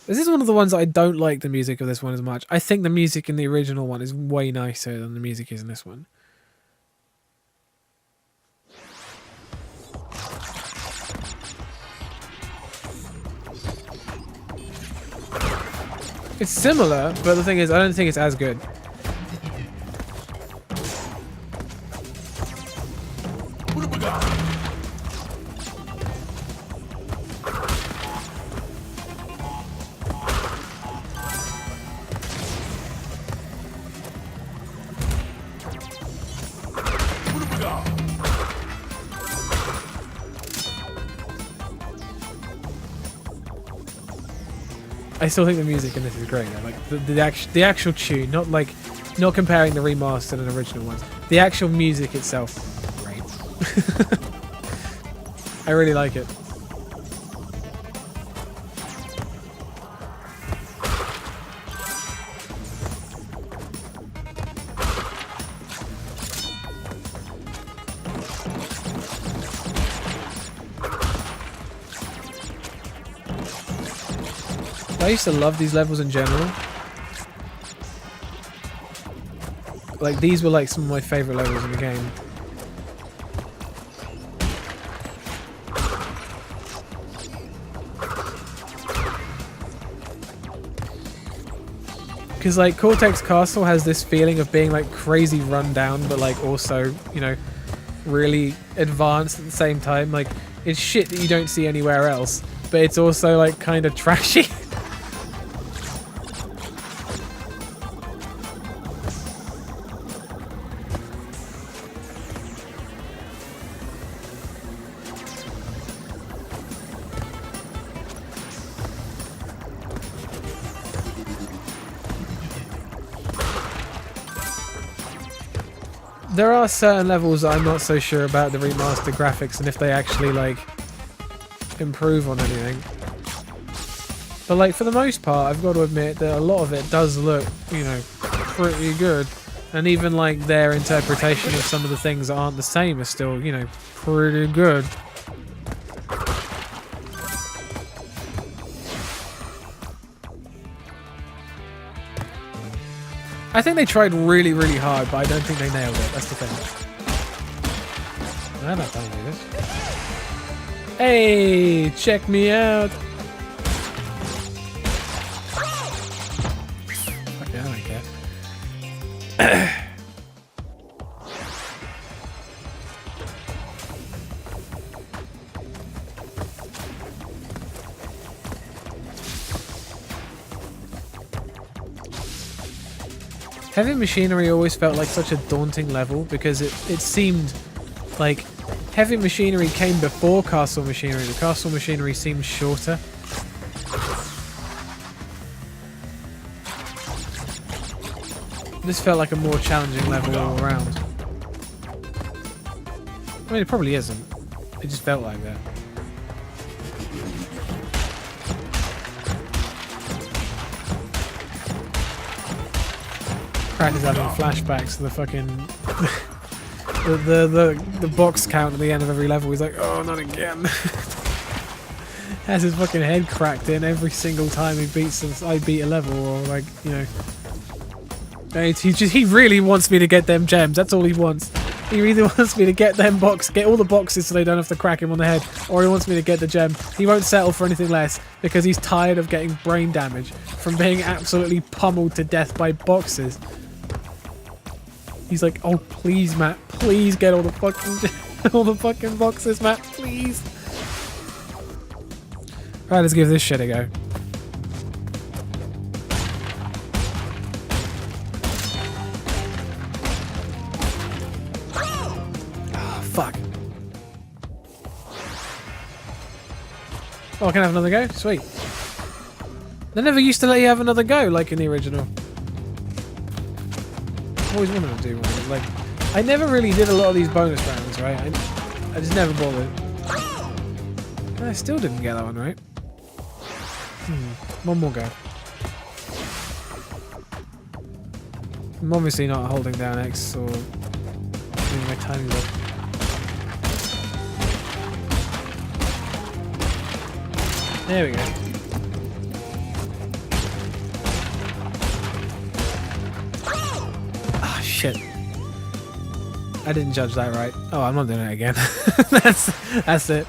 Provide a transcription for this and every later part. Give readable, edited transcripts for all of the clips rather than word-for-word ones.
This is one of the ones that I don't like the music of this one as much. I think the music in the original one is way nicer than the music is in this one. It's similar, but the thing is, I don't think it's as good. I still think the music in this is great though. Like the actual tune, not comparing the remastered and original ones. The actual music itself, great. I really like it. I used to love these levels in general. Like, these were like some of my favourite levels in the game. Because, like, Cortex Castle has this feeling of being, like, crazy run down, but, like, also, you know, really advanced at the same time. Like, it's shit that you don't see anywhere else, but it's also, like, kind of trashy. There are certain levels that I'm not so sure about the remastered graphics and if they actually, like, improve on anything. But, like, for the most part, I've got to admit that a lot of it does look, you know, pretty good. And even, like, their interpretation of some of the things that aren't the same are still, you know, pretty good. I think they tried really, really hard, but I don't think they nailed it. That's the thing. I'm not done with this. Hey, check me out. Okay, I don't care. Heavy Machinery always felt like such a daunting level because it seemed like Heavy Machinery came before Castle Machinery. The Castle Machinery seemed shorter. This felt like a more challenging level all around. I mean, it probably isn't. It just felt like that. Crack is having flashbacks to the fucking the box count at the end of every level. He's like, oh, not again. Has his fucking head cracked in every single time he beats I beat a level, or like, you know. He really wants me to get them gems. That's all he wants. He either wants me to get all the boxes so they don't have to crack him on the head, or he wants me to get the gem. He won't settle for anything less because he's tired of getting brain damage from being absolutely pummeled to death by boxes. He's like, oh please, Matt, please get all the fucking boxes, Matt, please. Right, let's give this shit a go. Ah, fuck. Oh, I can have another go? Sweet. They never used to let you have another go like in the original. Always wanted to do one. Like, I never really did a lot of these bonus rounds, right? I just never bothered. I still didn't get that one right. One more go. I'm obviously not holding down X or doing my timing look. There we go. shit. I didn't judge that right. Oh, I'm not doing it again. That's it.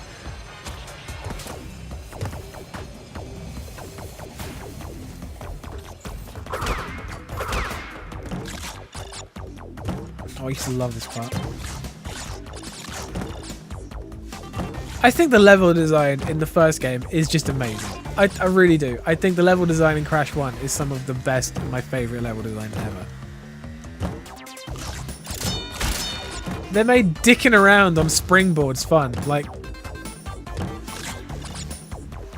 Oh, I used to love this part. I think the level design in the first game is just amazing. I really do. I think the level design in Crash 1 is some of the best and my favourite level design ever. They made dicking around on springboards fun, like...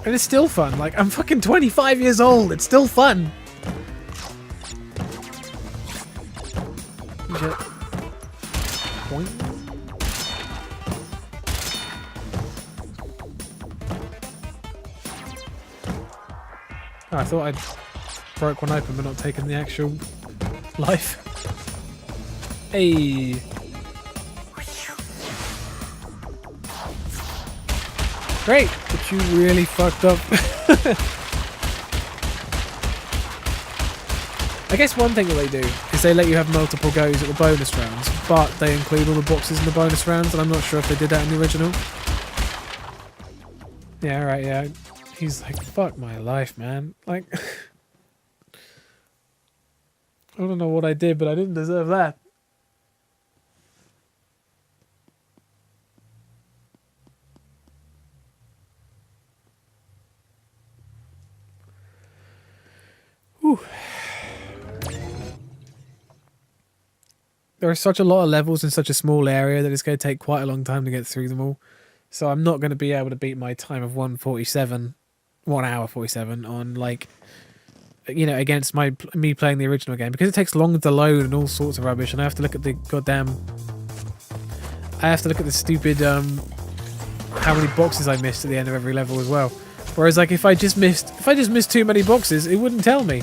And it's still fun, like, I'm fucking 25 years old, it's still fun! Shit. Point. Oh, I thought I'd broke one open but not taken the actual life. Hey! Great! But you really fucked up. I guess one thing that they do is they let you have multiple goes at the bonus rounds, but they include all the boxes in the bonus rounds, and I'm not sure if they did that in the original. Yeah, right, yeah. He's like, fuck my life, man. Like, I don't know what I did, but I didn't deserve that. Whew. There are such a lot of levels in such a small area that it's going to take quite a long time to get through them all. So I'm not going to be able to beat my time of 1 hour 47 on, like, you know, against me playing the original game, because it takes longer to load and all sorts of rubbish, and I have to look at the goddamn... I have to look at the stupid, how many boxes I missed at the end of every level as well. Whereas, like, if I just missed too many boxes, it wouldn't tell me.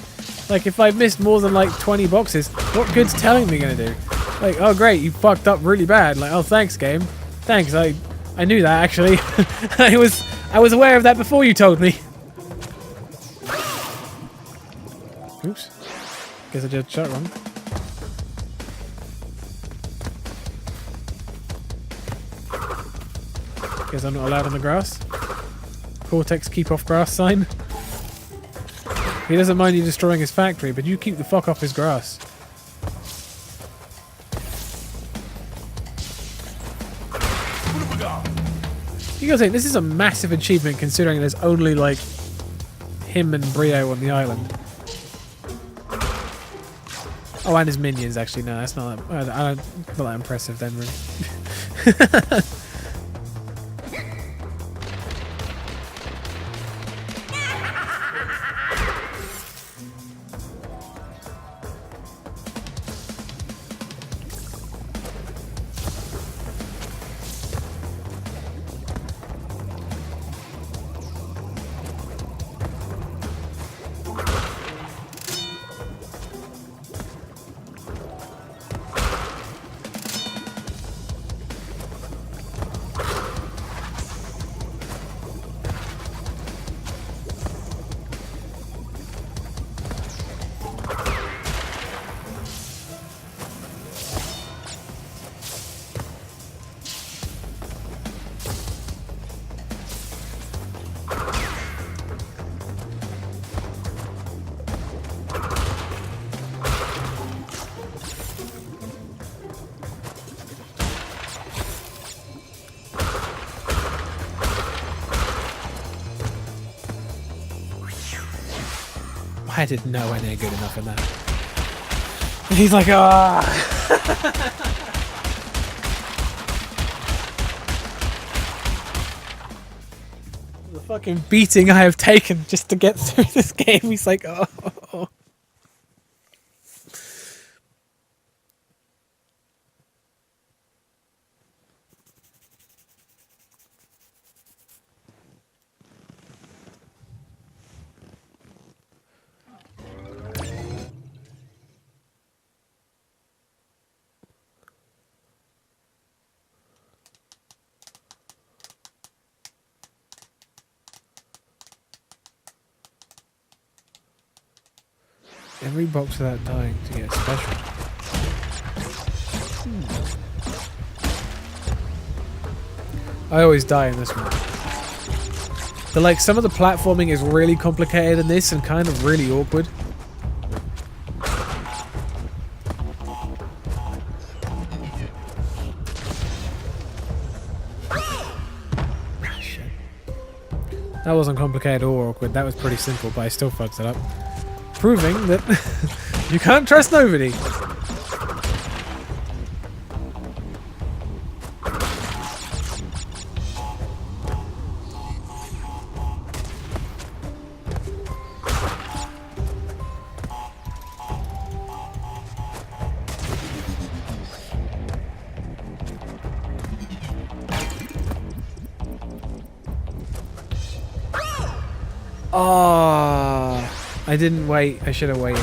Like, if I missed more than, like, 20 boxes, what good's telling me gonna do? Like, oh great, you fucked up really bad. Like, oh thanks, game. Thanks, I knew that, actually. I was aware of that before you told me. Oops. Guess I did shot wrong. Guess I'm not allowed on the grass. Cortex keep off grass sign. He doesn't mind you destroying his factory, but you keep the fuck off his grass. You gotta think, this is a massive achievement considering there's only, like, him and Brio on the island. Oh, and his minions, actually. No, that's not that, not that impressive then, really. I did nowhere near good enough in that. And he's like, ah. The fucking beating I have taken just to get through this game. He's like, oh. Every box without dying to get a special. I always die in this one. But like some of the platforming is really complicated in this and kind of really awkward. That wasn't complicated or awkward, that was pretty simple, but I still fucked it up. Proving that you can't trust nobody. Oh, I didn't wait. I should have waited.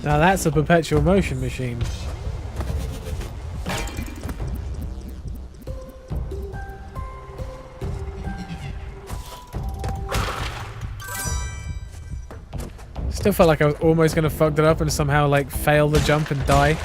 Now that's a perpetual motion machine. Still felt like I was almost going to fuck that up and somehow like fail the jump and die.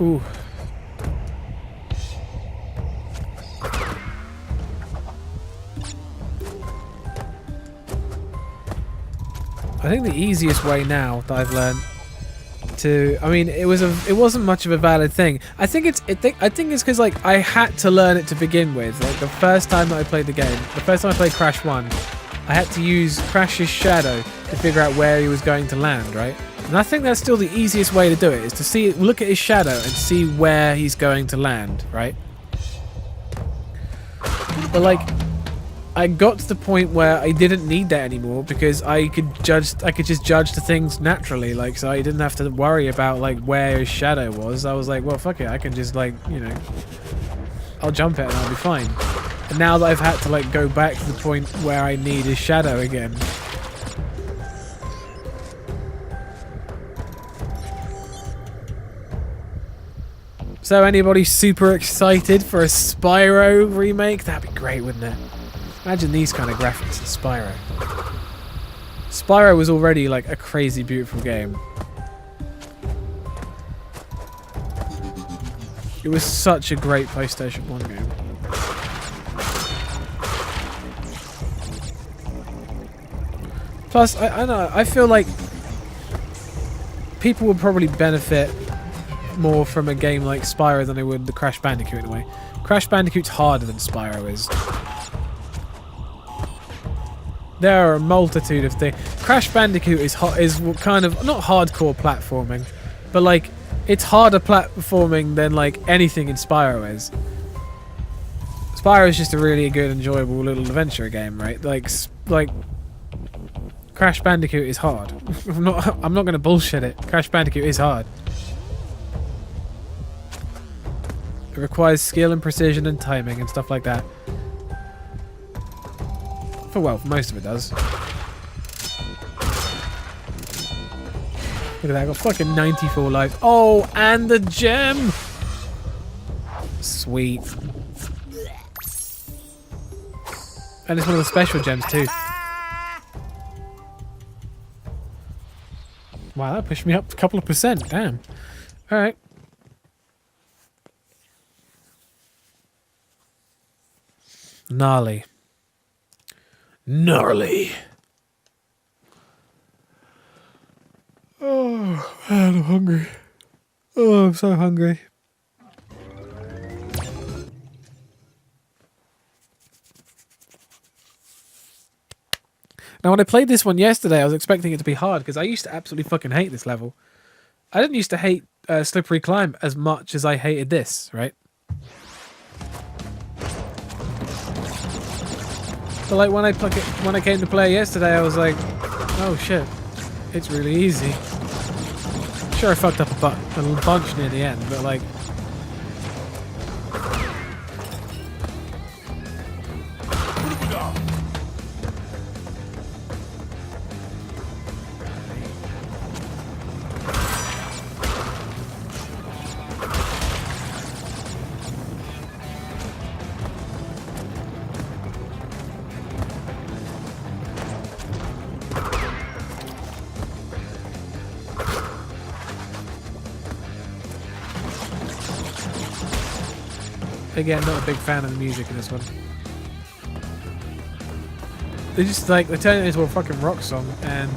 Ooh. I think the easiest way now that I've learned to, I mean, it wasn't much of a valid thing. I think it's because like I had to learn it to begin with. Like the first time that I played the game, the first time I played Crash 1, I had to use Crash's shadow to figure out where he was going to land, right? And I think that's still the easiest way to do it, is to look at his shadow and see where he's going to land, right? But like, I got to the point where I didn't need that anymore because I could just judge the things naturally, like, so I didn't have to worry about like where his shadow was. I was like, well, fuck it, I can just like, you know, I'll jump it and I'll be fine. And now that I've had to like go back to the point where I need his shadow again. So anybody super excited for a Spyro remake? That'd be great, wouldn't it? Imagine these kind of graphics in Spyro. Spyro was already like a crazy beautiful game. It was such a great PlayStation 1 game. Plus, I don't know, I feel like people would probably benefit more from a game like Spyro than they would the Crash Bandicoot in a way. Crash Bandicoot's harder than Spyro is. There are a multitude of things. Crash Bandicoot is kind of not hardcore platforming, but like it's harder platforming than like anything in Spyro is. Spyro is just a really good, enjoyable little adventure game, right? Like Crash Bandicoot is hard. I'm not going to bullshit it. Crash Bandicoot is hard. It requires skill and precision and timing and stuff like that. For most of it does. Look at that, I got fucking 94 lives. Oh, and the gem! Sweet. And it's one of the special gems too. Wow, that pushed me up a couple of percent. Damn. Alright. Gnarly. Gnarly. Oh, man, I'm hungry. Oh, I'm so hungry. Now, when I played this one yesterday, I was expecting it to be hard because I used to absolutely fucking hate this level. I didn't used to hate Slippery Climb as much as I hated this, right? But like when I came to play yesterday, I was like, oh shit, it's really easy. Sure, I fucked up a bunch near the end, but like. Again, not a big fan of the music in this one. They just like they turned it into a fucking rock song, and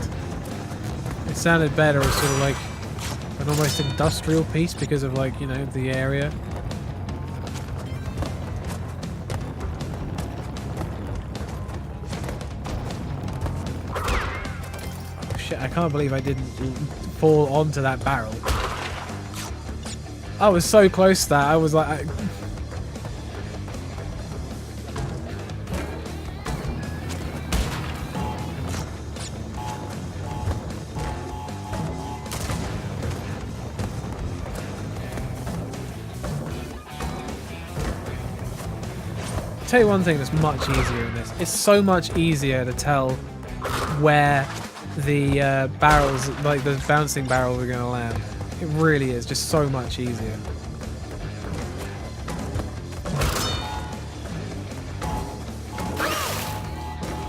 it sounded better as sort of like an almost industrial piece because of like, you know, the area. Oh shit! I can't believe I didn't fall onto that barrel. I was so close to that. I was like. Tell you one thing that's much easier in this. It's so much easier to tell where the barrels, like the bouncing barrels, are going to land. It really is just so much easier.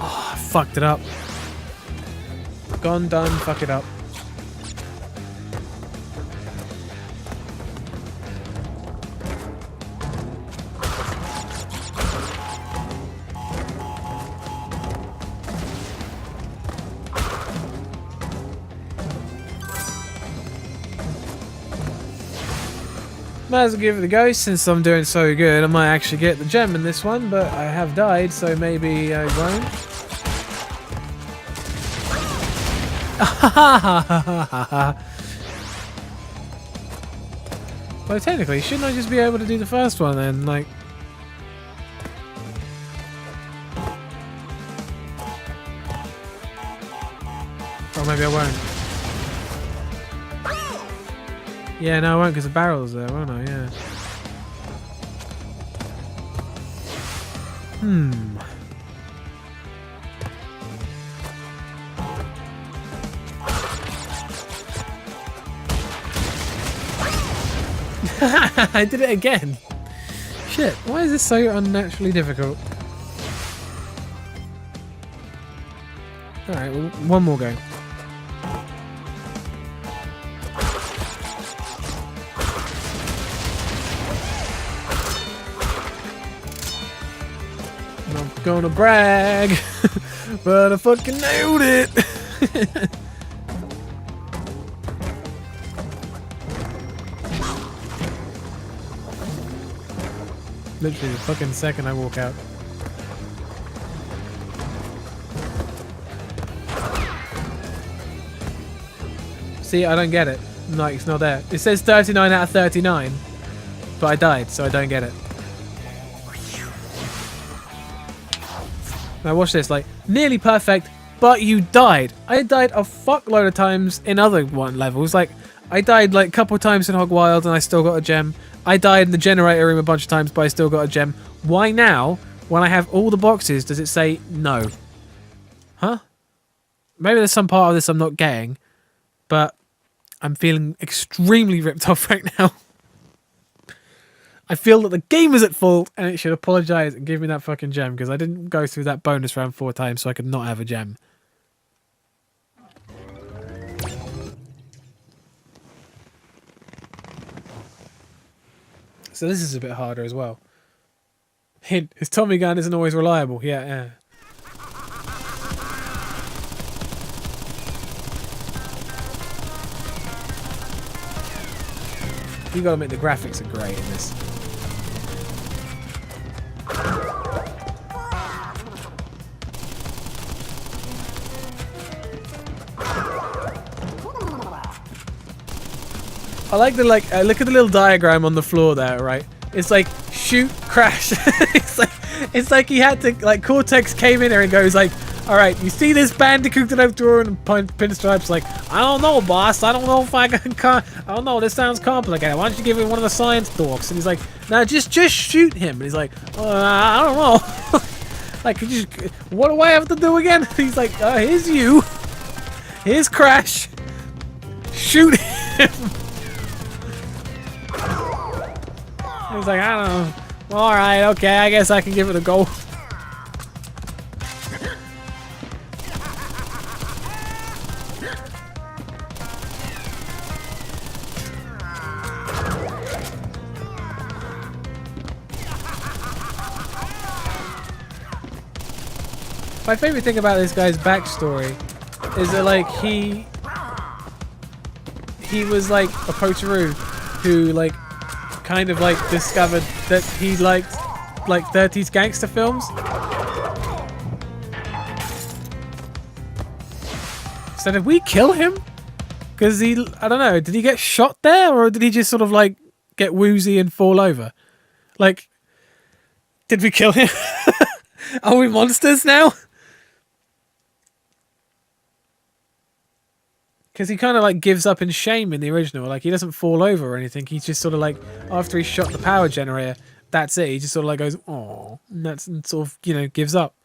Oh, I fucked it up. Gone, done, fuck it up. Might as well give it a go since I'm doing so good. I might actually get the gem in this one, but I have died, so maybe I won't. Well, technically, shouldn't I just be able to do the first one then? Like. Or maybe I won't. Yeah, no, I won't because the barrel's there, won't I? Yeah. I did it again. Shit, why is this so unnaturally difficult? Alright, well, one more go. Gonna brag, but I fucking nailed it. Literally the fucking second I walk out. See, I don't get it. No, it's not there. It says 39 out of 39, but I died, so I don't get it. Now watch this, like, nearly perfect, but you died. I died a fuckload of times in other levels. Like, I died like a couple of times in Hog Wild and I still got a gem. I died in the generator room a bunch of times, but I still got a gem. Why now, when I have all the boxes, does it say no? Huh? Maybe there's some part of this I'm not getting, but I'm feeling extremely ripped off right now. I feel that the game is at fault and it should apologise and give me that fucking gem because I didn't go through that bonus round 4 times so I could not have a gem. So this is a bit harder as well. Hint, his Tommy gun isn't always reliable. Yeah. You gotta admit the graphics are great in this. I like the look at the little diagram on the floor there, right? It's like shoot, crash. it's like he had to like Cortex came in there and goes like, all right, you see this Bandicoot that I've drawn, and Pinstripe's like, I don't know, boss. I don't know if I can. I don't know. This sounds complicated. Why don't you give me one of the science dorks? And he's like, no, just shoot him. And he's like, I don't know. Like, what do I have to do again? He's like, here's you. Here's Crash. Shoot him. He's like, I don't know. All right, okay. I guess I can give it a go. My favorite thing about this guy's backstory is that like he was like a poacheroo who like kind of like discovered that he liked like 30s gangster films. So did we kill him? Because I don't know, did he get shot there or did he just sort of like get woozy and fall over? Like, did we kill him? Are we monsters now? Because he kind of like gives up in shame in the original. Like he doesn't fall over or anything. He's just sort of like, after he shot the power generator, that's it. He just sort of like goes, oh, and sort of, you know, gives up.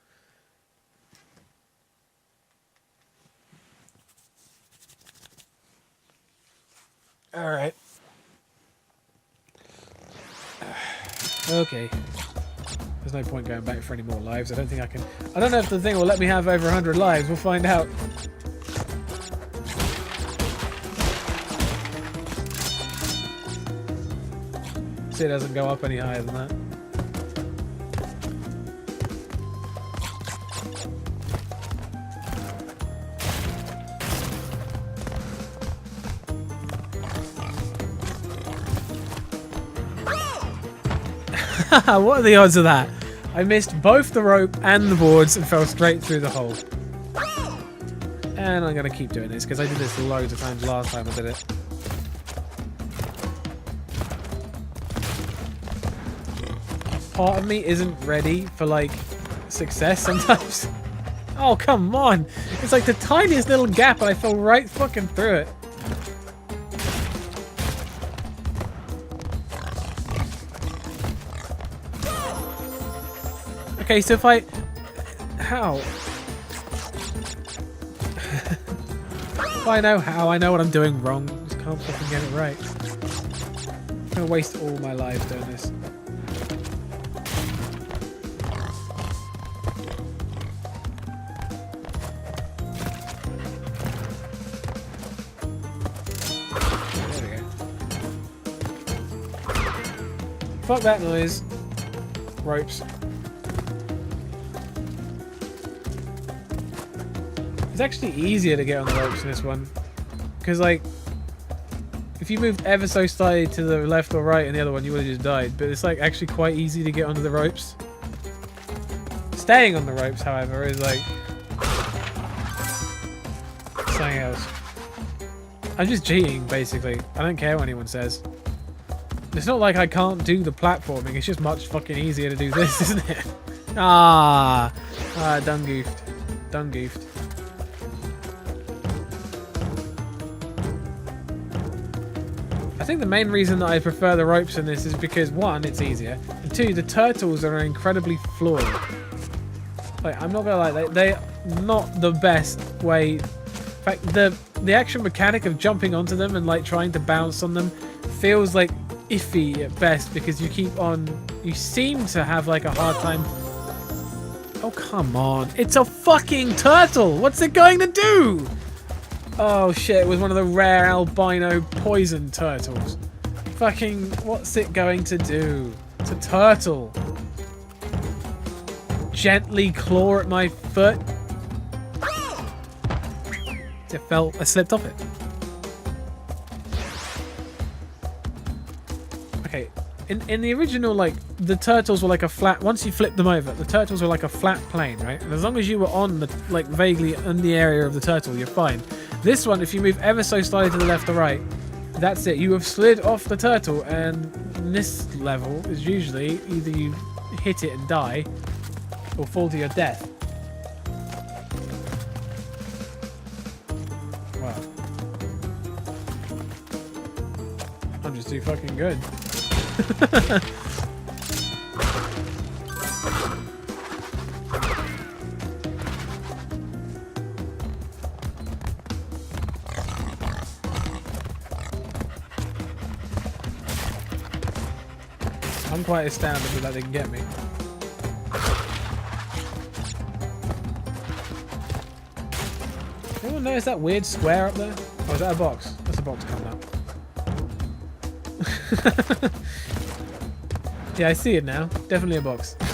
All right. Okay. There's no point going back for any more lives. I don't think I can. I don't know if the thing will let me have over 100 lives. We'll find out. It doesn't go up any higher than that. What are the odds of that? I missed both the rope and the boards and fell straight through the hole. And I'm going to keep doing this because I did this loads of times last time I did it. Part of me isn't ready for like success sometimes. Oh, come on. It's like the tiniest little gap and I fell right fucking through it. Okay, so if I... How? If I know how, I know what I'm doing wrong. I just can't fucking get it right. I'm gonna waste all my lives doing this. Fuck that noise. Ropes. It's actually easier to get on the ropes in this one. Because, like, if you moved ever so slightly to the left or right in the other one, you would have just died. But it's, like, actually quite easy to get onto the ropes. Staying on the ropes, however, is, like, something else. I'm just cheating, basically. I don't care what anyone says. It's not like I can't do the platforming, it's just much fucking easier to do this, isn't it? Done goofed. Done goofed. I think the main reason that I prefer the ropes in this is because, one, it's easier, and two, the turtles are incredibly flawed. Like, I'm not gonna lie, they're not the best way. In fact, the actual mechanic of jumping onto them and, like, trying to bounce on them feels, like, iffy at best because you seem to have like a hard time. Oh, come on. It's a fucking turtle. What's it going to do? Oh shit, it was one of the rare albino poison turtles. Fucking, what's it going to do? It's a turtle. Gently claw at my foot. I slipped off it. Okay, in the original, like, the turtles were like a flat, once you flip them over, the turtles were like a flat plane, right? And as long as you were on the, like, vaguely in the area of the turtle, you're fine. This one, if you move ever so slightly to the left or right, That's it. You have slid off the turtle, and this level is usually either you hit it and die, or fall to your death. Wow. I'm just too fucking good. I'm quite astounded that they can get me. Anyone notice that weird square up there? Oh, is that a box? That's a box coming up. Yeah, I see it now. Definitely a box. I'm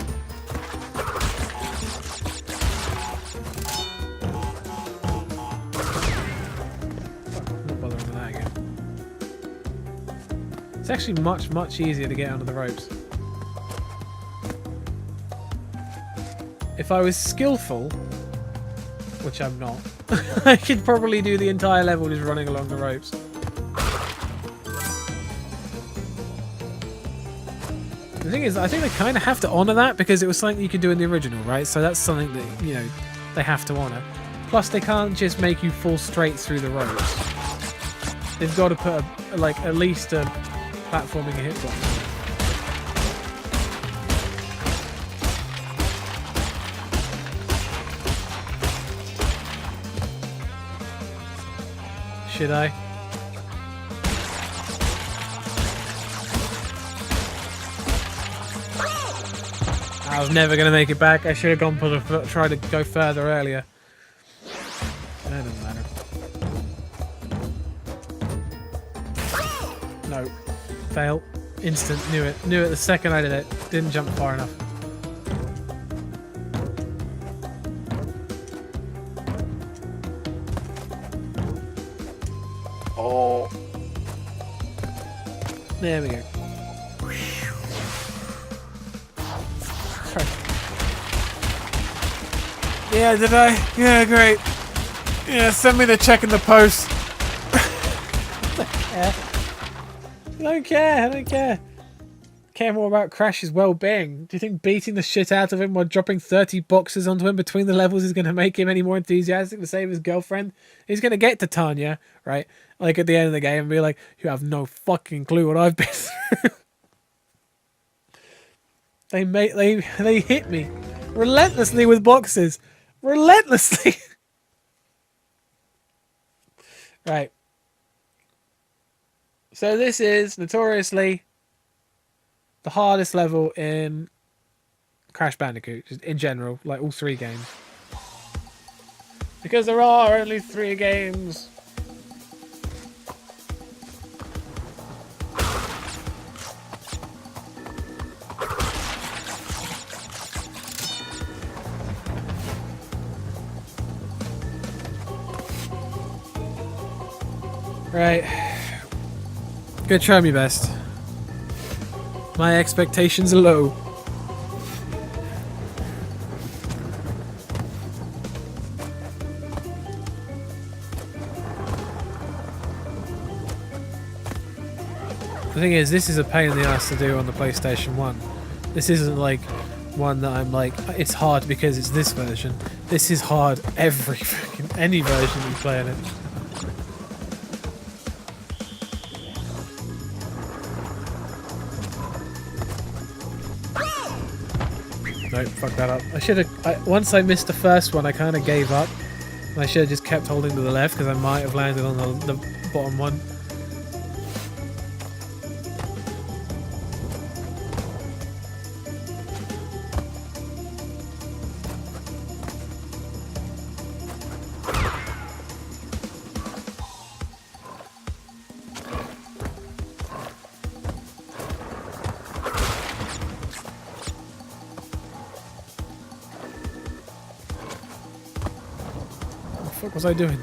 not bothering with that again. It's actually much easier to get under the ropes. If I was skillful, which I'm not, I could probably do the entire level just running along the ropes. The thing is, I think they kind of have to honour that because it was something you could do in the original, right? So that's something that, you know, they have to honour. Plus, they can't just make you fall straight through the ropes. They've got to put, like, at least a platforming hitbox. Should I? I was never going to make it back. I should have gone for the tried to go further earlier. That doesn't matter. No. Fail. Instant. Knew it. Knew it the second I did it. Didn't jump far enough. Oh. There we go. Yeah, did I? Yeah, great. Yeah, send me the check in the post. I don't care. I don't care. Care more about Crash's well-being. Do you think beating the shit out of him while dropping 30 boxes onto him between the levels is going to make him any more enthusiastic to save his girlfriend? He's going to get to Tanya, right? Like at the end of the game and be like, you have no fucking clue what I've been through. They hit me relentlessly with boxes. Relentlessly. Right. So this is notoriously the hardest level in Crash Bandicoot, just in general, like all 3 games. Because there are only 3 games. Right. Gonna try my best. My expectations are low. The thing is, this is a pain in the ass to do on the PlayStation 1. This isn't like one that I'm like, it's hard because it's this version. This is hard every fucking, any version you play in it. Nope, fuck that up. I should have. Once I missed the first one, I kind of gave up. And I should have just kept holding to the left because I might have landed on the bottom one. What was I doing?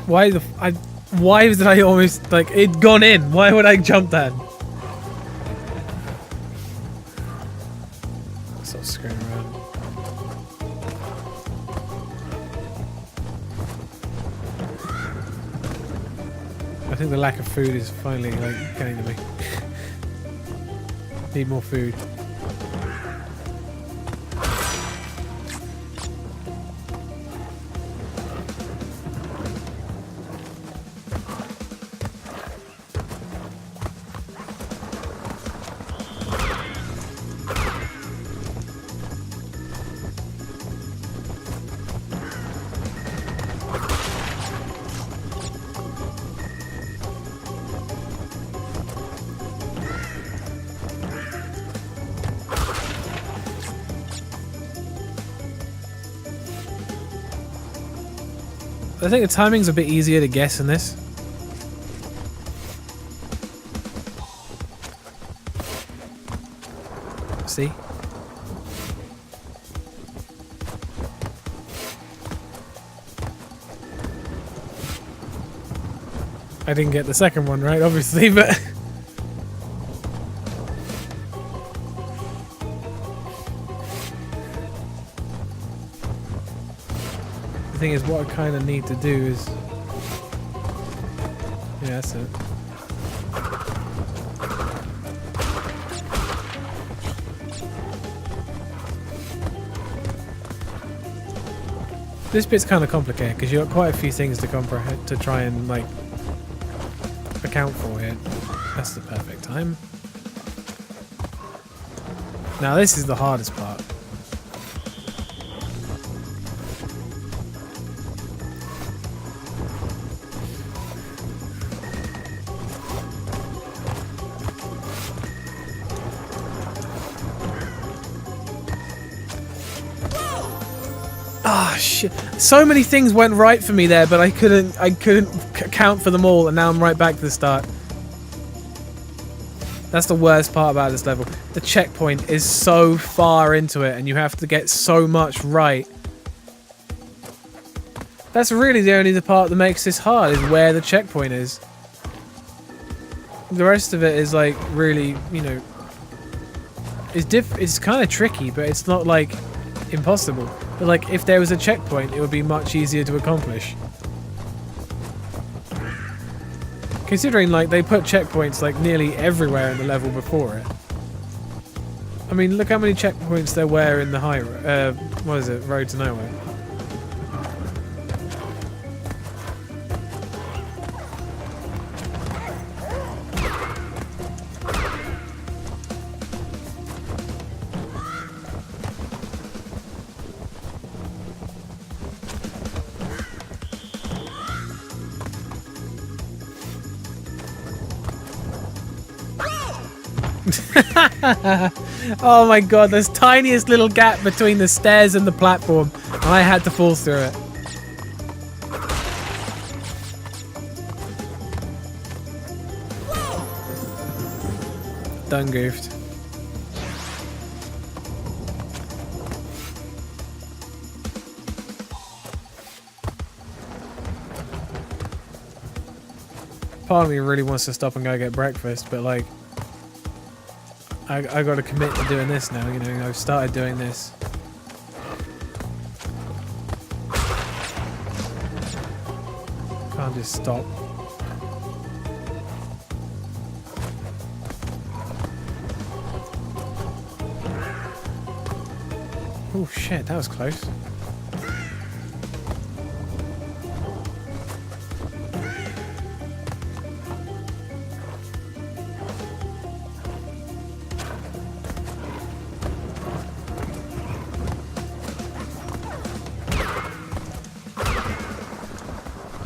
Why did I almost, like, it'd gone in? Why would I jump that? Stop screwing around. I think the lack of food is finally like getting to me. Need more food. I think the timing's a bit easier to guess in this. See? I didn't get the second one right, obviously, but... The thing is, what I kind of need to do is... Yeah, that's it. This bit's kind of complicated because you've got quite a few things to comprehend to try and like account for here. That's the perfect time. Now this is the hardest part. Ah, shit. So many things went right for me there, but I couldn't account for them all, and now I'm right back to the start. That's the worst part about this level. The checkpoint is so far into it, and you have to get so much right. That's really the only part that makes this hard, is where the checkpoint is. The rest of it is like really, you know, it's kind of tricky, but it's not like impossible. But like, if there was a checkpoint, it would be much easier to accomplish. Considering like they put checkpoints like nearly everywhere in the level before it. I mean, look how many checkpoints there were in the what is it, Road to Nowhere. Oh my god, this tiniest little gap between the stairs and the platform, and I had to fall through it. Done goofed. Part of me really wants to stop and go get breakfast, but like, I got to commit to doing this now, you know, I've started doing this. Can't just stop. Oh shit, that was close.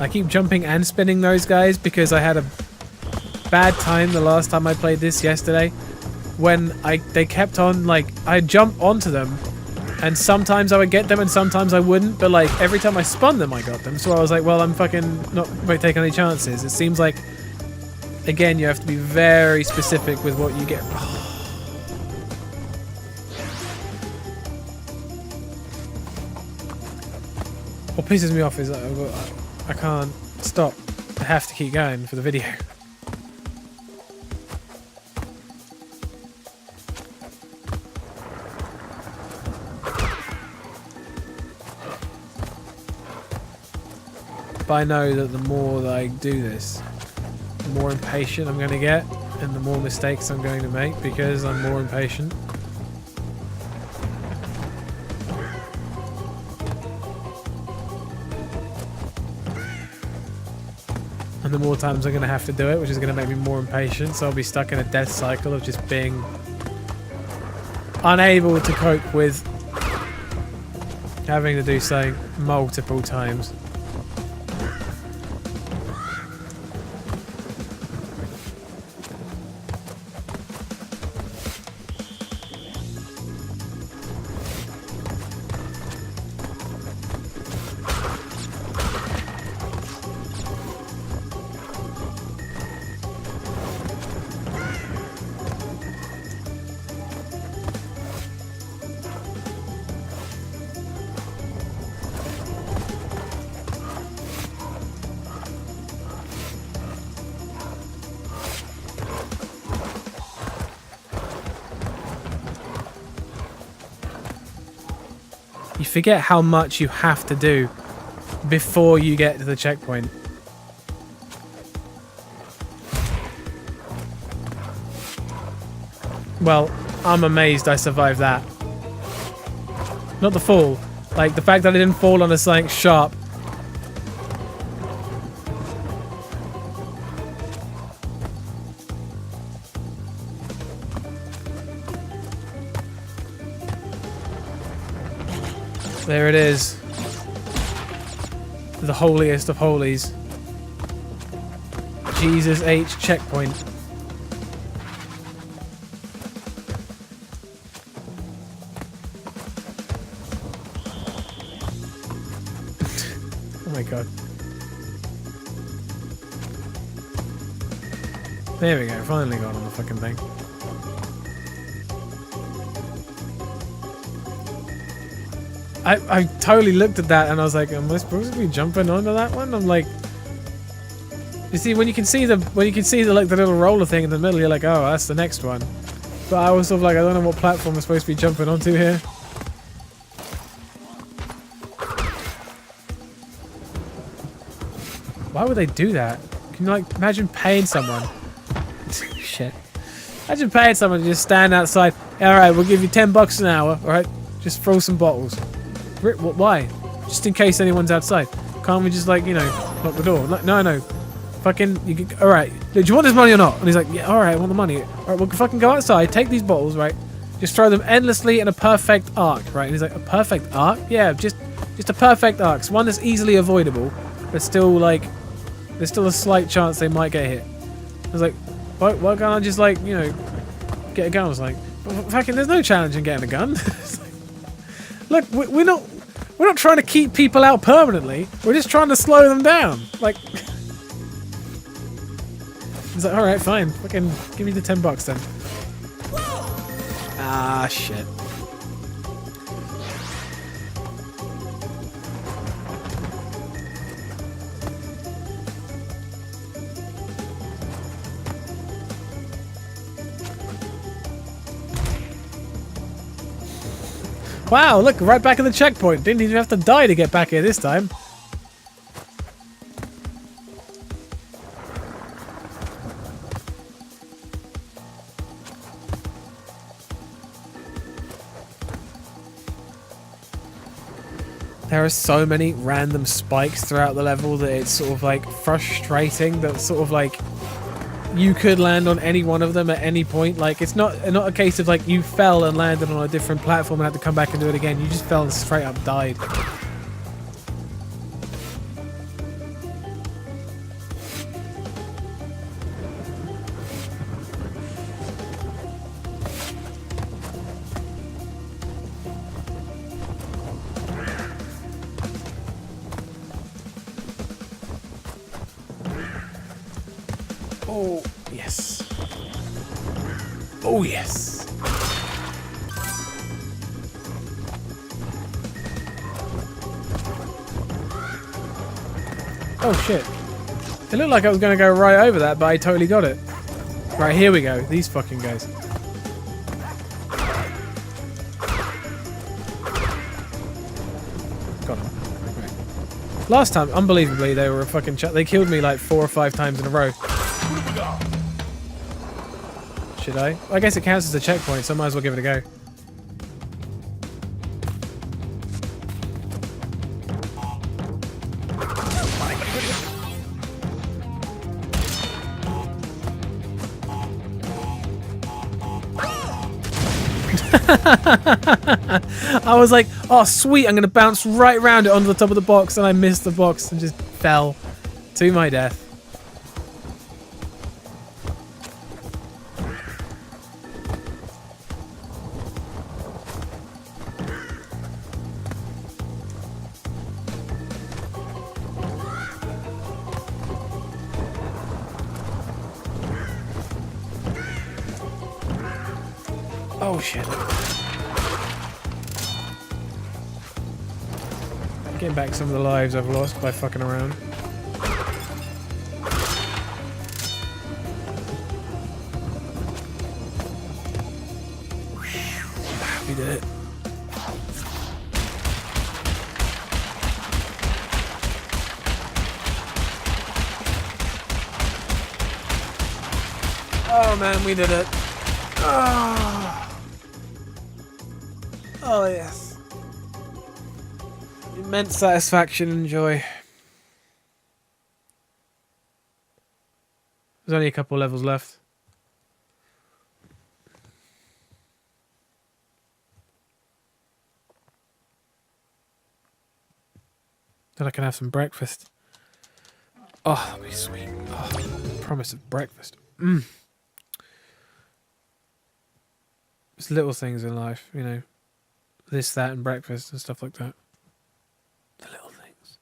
I keep jumping and spinning those guys because I had a bad time the last time I played this yesterday when they kept on, like, I'd jump onto them and sometimes I would get them and sometimes I wouldn't, but like every time I spun them I got them, so I was like, well, I'm fucking not taking any chances. It seems like, again, you have to be very specific with what you get. What pisses me off is I can't stop. I have to keep going for the video. But I know that the more that I do this, the more impatient I'm going to get and the more mistakes I'm going to make because I'm more impatient. And the more times I'm going to have to do it, which is going to make me more impatient, so I'll be stuck in a death cycle of just being unable to cope with having to do something multiple times. You forget how much you have to do before you get to the checkpoint. Well, I'm amazed I survived that. Not the fall. Like, the fact that I didn't fall on something sharp. There it is. The holiest of holies. Jesus H checkpoint. Oh my god. There we go, finally got on the fucking thing. I totally looked at that and I was like, am I supposed to be jumping onto that one? I'm like, you see, when you can see the like the little roller thing in the middle, you're like, oh, that's the next one. But I was sort of like, I don't know what platform I'm supposed to be jumping onto here. Why would they do that? Can you like imagine paying someone? Shit. Imagine paying someone to just stand outside. All right, we'll give you $10 an hour. All right, just throw some bottles. Why? Just in case anyone's outside. Can't we just like, you know, lock the door? No. Fucking, all right. Do you want this money or not? And he's like, yeah, all right, I want the money. All right, we'll fucking go outside, take these bottles, right? Just throw them endlessly in a perfect arc, right? And he's like, a perfect arc? Yeah, just a perfect arc. It's one that's easily avoidable, but still like, there's still a slight chance they might get hit. I was like, why can't I just like, you know, get a gun? I was like, fucking, there's no challenge in getting a gun. Look, we're not trying to keep people out permanently. We're just trying to slow them down. Like, he's like, all right, fine. Fucking give me the $10 then. Ah, shit. Wow, look, right back at the checkpoint. Didn't even have to die to get back here this time. There are so many random spikes throughout the level that it's sort of like frustrating that sort of like you could land on any one of them at any point. Like, it's not a case of like you fell and landed on a different platform and had to come back and do it again. You just fell and straight up died. Oh, yes. Oh, yes. Oh, shit. It looked like I was going to go right over that, but I totally got it. Right, here we go. These fucking guys. Got him. Right. Last time, unbelievably, they were a fucking they killed me like 4 or 5 times in a row. Should I? I guess it counts as a checkpoint, so I might as well give it a go. I was like, oh sweet, I'm going to bounce right around it onto the top of the box, and I missed the box and just fell to my death. Oh shit. Getting back some of the lives I've lost by fucking around. We did it. Oh man, we did it. Oh. Oh yes. Immense satisfaction and joy. There's only a couple levels left. Then I can have some breakfast. Oh, that'll be sweet. Oh, promise of breakfast. Mmm. It's little things in life, you know. This, that, and breakfast and stuff like that. The little things.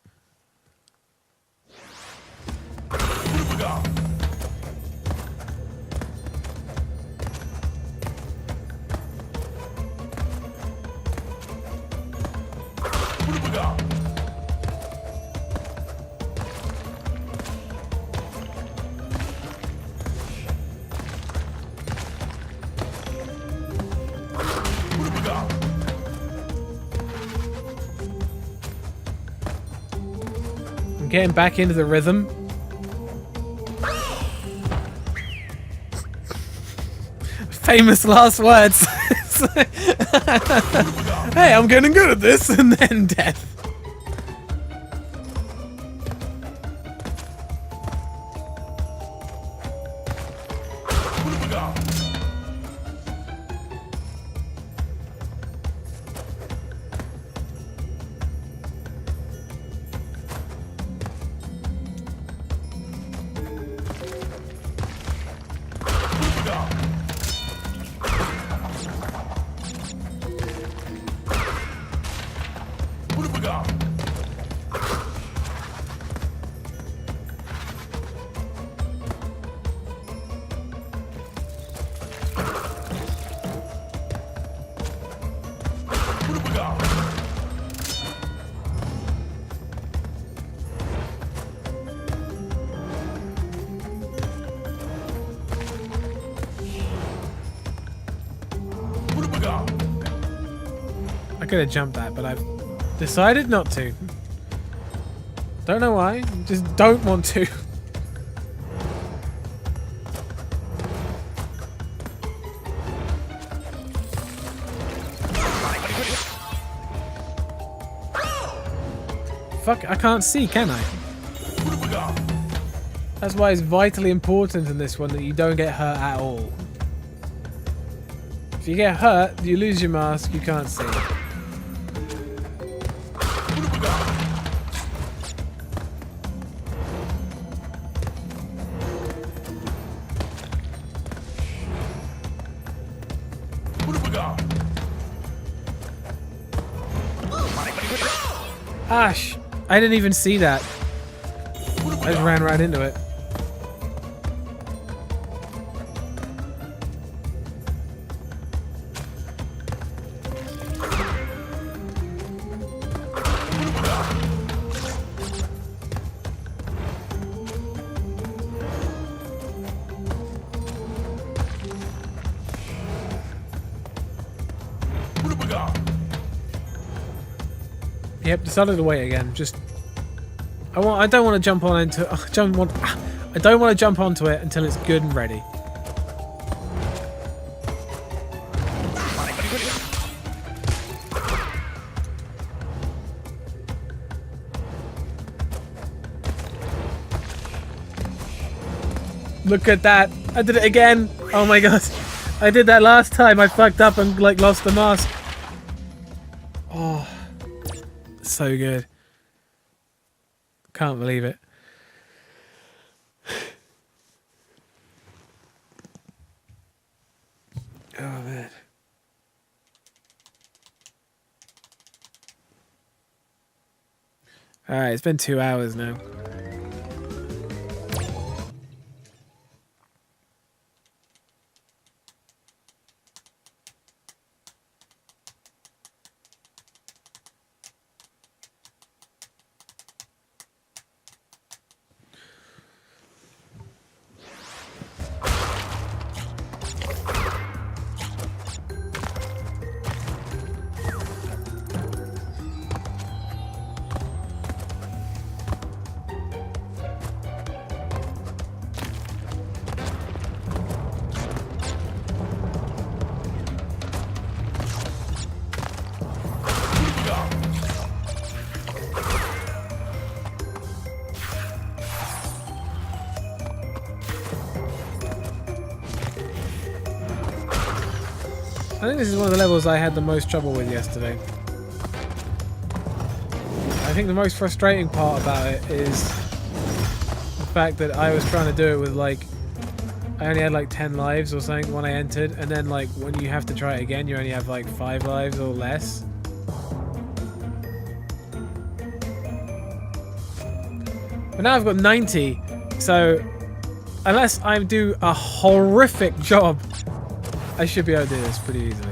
Getting back into the rhythm. Famous last words. Hey, I'm getting good at this, and then death. I could have jumped that, but I've decided not to. Don't know why, just don't want to. Fuck, I can't see, can I? That's why it's vitally important in this one that you don't get hurt at all. If you get hurt, you lose your mask, you can't see. Ash! I didn't even see that. I just ran right into it. Yep, decided to wait again. Just I don't want to jump on into I don't want to jump onto it until it's good and ready. Look at that. I did it again. Oh my god. I did that last time. I fucked up and like lost the mask. Oh. So good. Can't believe it. Oh man. Alright, it's been 2 hours now. I think this is one of the levels I had the most trouble with yesterday. I think the most frustrating part about it is the fact that I was trying to do it with like, I only had like 10 lives or something when I entered, and then like when you have to try it again you only have like 5 lives or less. But now I've got 90, so unless I do a horrific job, I should be able to do this pretty easily.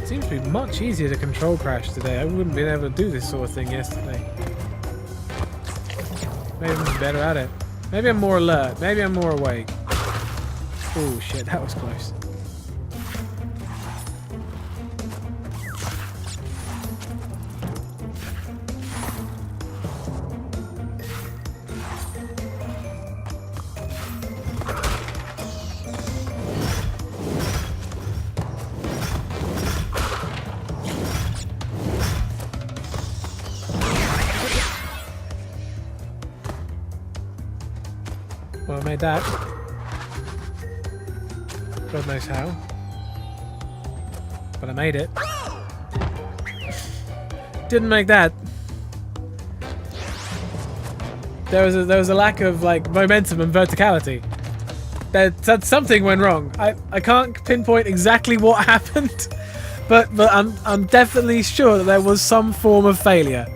Seems to be much easier to control crash today. I wouldn't be able to do this sort of thing yesterday. Maybe I'm better at it. Maybe I'm more alert. Maybe I'm more awake. Oh shit, that was close. Well, I made that. God knows how. But I made it. Didn't make that. There was a lack of like momentum and verticality. That something went wrong. I can't pinpoint exactly what happened, but I'm definitely sure that there was some form of failure.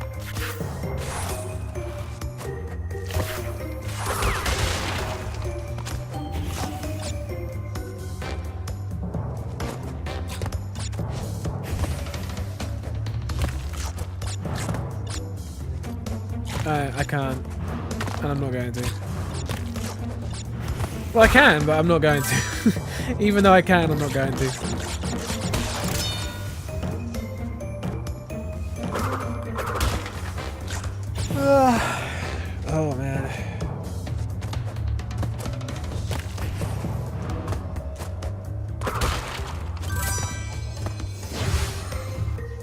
I can't, and I'm not going to. Well, I can, but I'm not going to. Even though I can, I'm not going to. Oh man.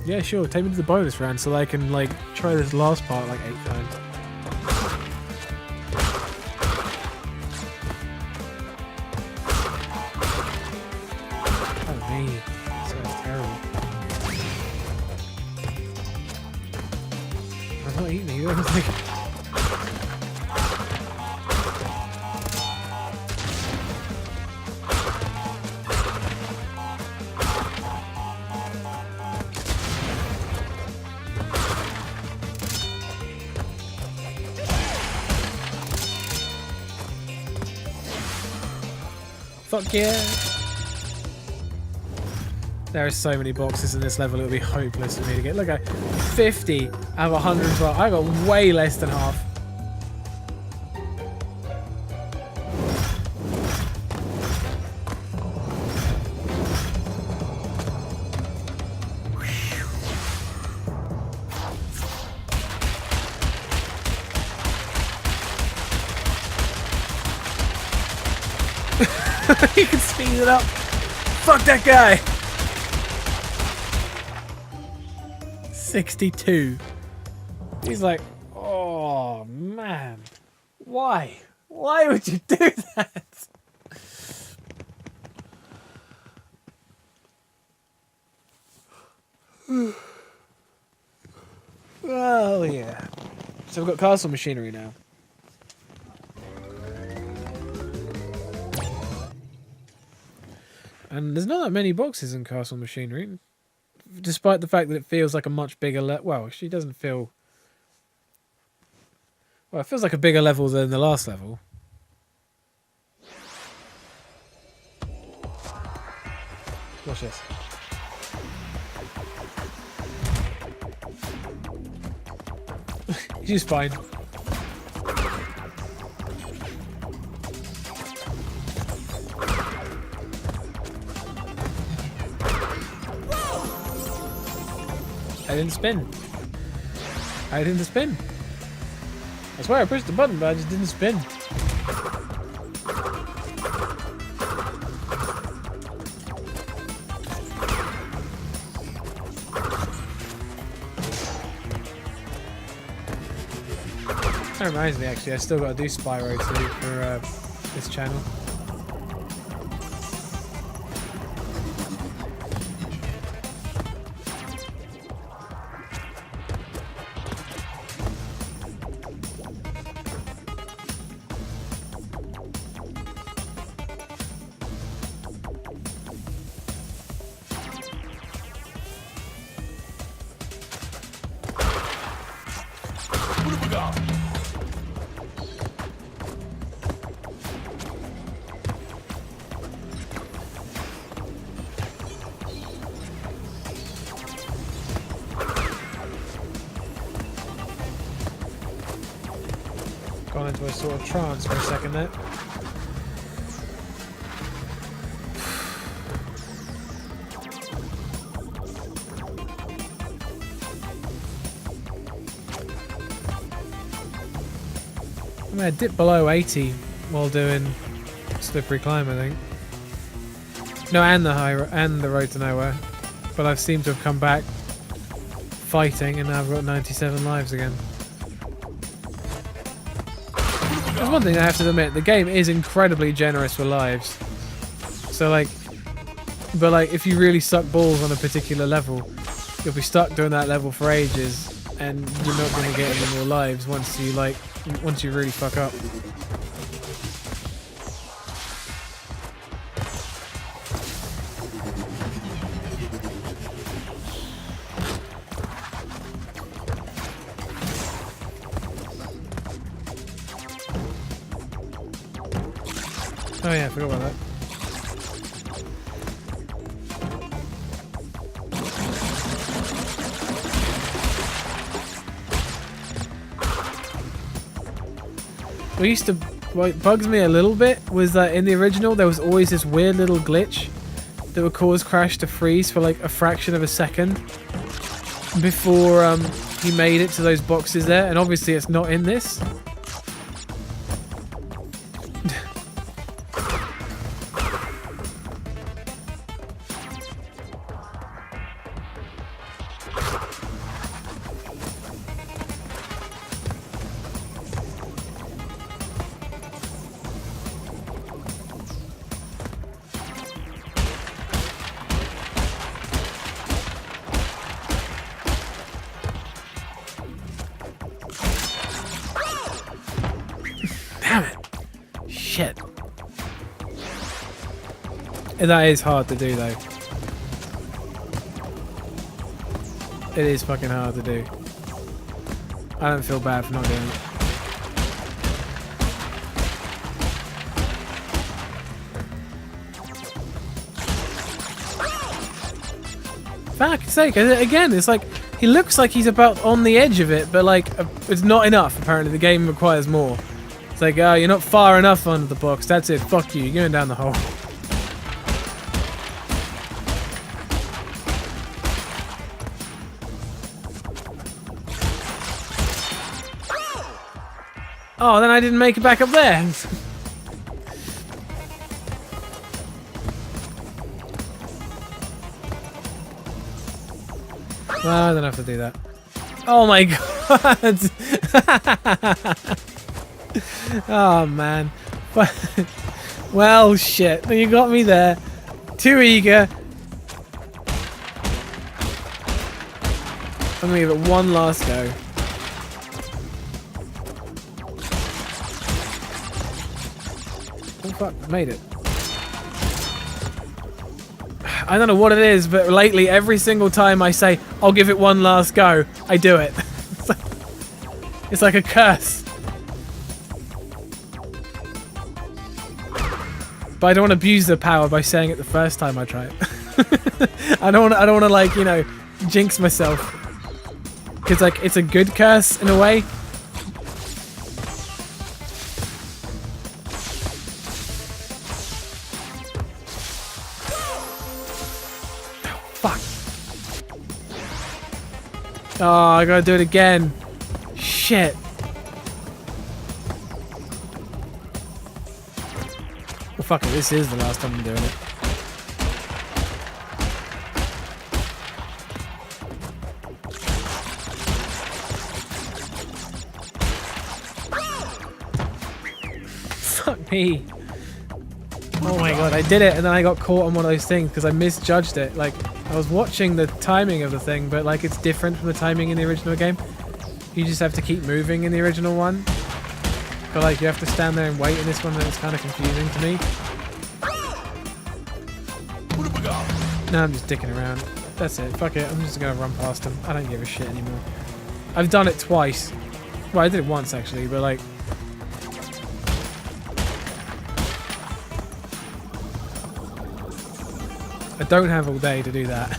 Yeah, sure. Take me to the bonus round so I can like try this last part like 8 times. Oh me, this sounds terrible. I'm not eating you. I was like. Fuck yeah! There are so many boxes in this level, it would be hopeless for me to get. Look at 50 out of 112. I got way less than half. You can speed it up. Fuck that guy. 62. He's like, oh man, why? Why would you do that? Well, yeah. So we've got castle machinery now. And there's not that many boxes in castle machinery, despite the fact that it feels like a much bigger well, actually it doesn't feel... Well, it feels like a bigger level than the last level. Watch this. She's fine. I didn't spin. I didn't spin. I swear I pushed the button, but I just didn't spin. That reminds me, actually, I still got to do Spyro 2 for this channel. Gone into a sort of trance for a second there. I mean, I dipped below 80 while doing Slippery Climb, I think. No, and the Road to Nowhere. But I've seemed to have come back fighting, and now I've got 97 lives again. There's one thing I have to admit, the game is incredibly generous with lives. So like, but like if you really suck balls on a particular level, you'll be stuck doing that level for ages, and you're not going to get any more lives once you really fuck up. Oh yeah, I forgot about that. What bugs me a little bit was that in the original there was always this weird little glitch that would cause Crash to freeze for like a fraction of a second before he made it to those boxes there, and obviously it's not in this. Damn it! Shit. That is hard to do though. It is fucking hard to do. I don't feel bad for not doing it. Fuck's sake, again, it's like, he looks like he's about on the edge of it, but like, it's not enough, apparently. The game requires more. It's like, oh, you're not far enough under the box, that's it, fuck you, you're going down the hole. Oh, then I didn't make it back up there. Well, I don't have to do that. Oh my god! Oh man. Well, shit. You got me there. Too eager. I'm gonna give it one last go. Oh fuck, made it. I don't know what it is, but lately every single time I say, I'll give it one last go, I do it. It's like a curse. But I don't want to abuse the power by saying it the first time I try it. I don't want to like, you know, jinx myself. Because like it's a good curse in a way. Fuck. Oh, I gotta do it again. Shit. Well, fuck it. This is the last time I'm doing it. Fuck me. Oh my god, I did it and then I got caught on one of those things because I misjudged it. Like, I was watching the timing of the thing, but like it's different from the timing in the original game. You just have to keep moving in the original one. But like you have to stand there and wait in this one, and it's kind of confusing to me. No, I'm just dicking around. That's it. Fuck it. I'm just gonna run past him. I don't give a shit anymore. I've done it twice. Well, I did it once actually, but like... I don't have all day to do that.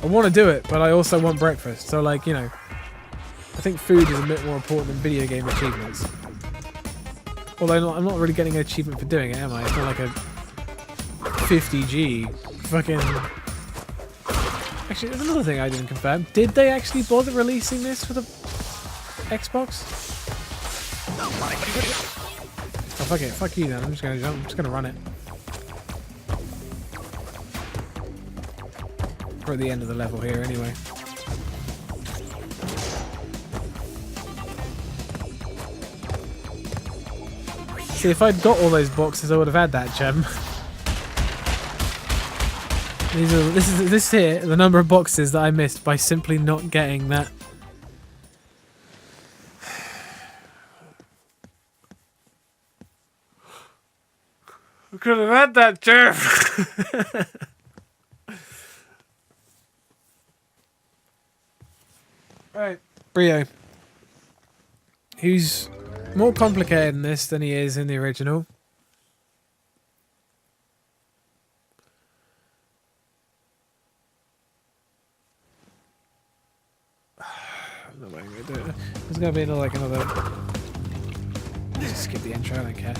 I want to do it, but I also want breakfast. So like, you know, I think food is a bit more important than video game achievements. Although I'm not really getting an achievement for doing it, am I? It's not like a 50G fucking... Actually, there's another thing I didn't confirm. Did they actually bother releasing this for the Xbox? Oh, fuck it. Fuck you then. I'm just gonna jump. I'm just gonna run it. We're at the end of the level here anyway. See, if I'd got all those boxes, I would have had that gem. This here, the number of boxes that I missed by simply not getting that. I could have had that gem. Right, Brio. Who's more complicated in this than he is in the original. No way I'm gonna do it. There's gonna be like another. Just skip the intro, I don't care.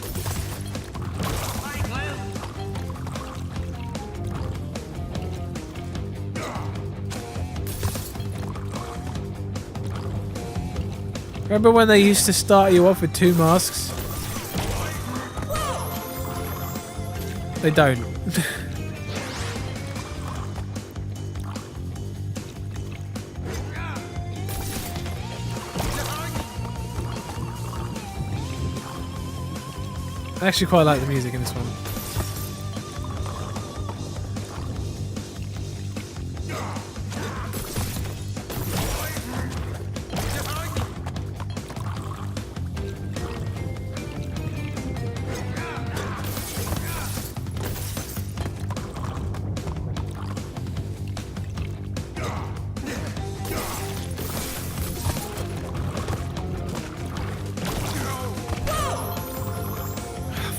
Remember when they used to start you off with 2 masks? They don't. I actually quite like the music in this one.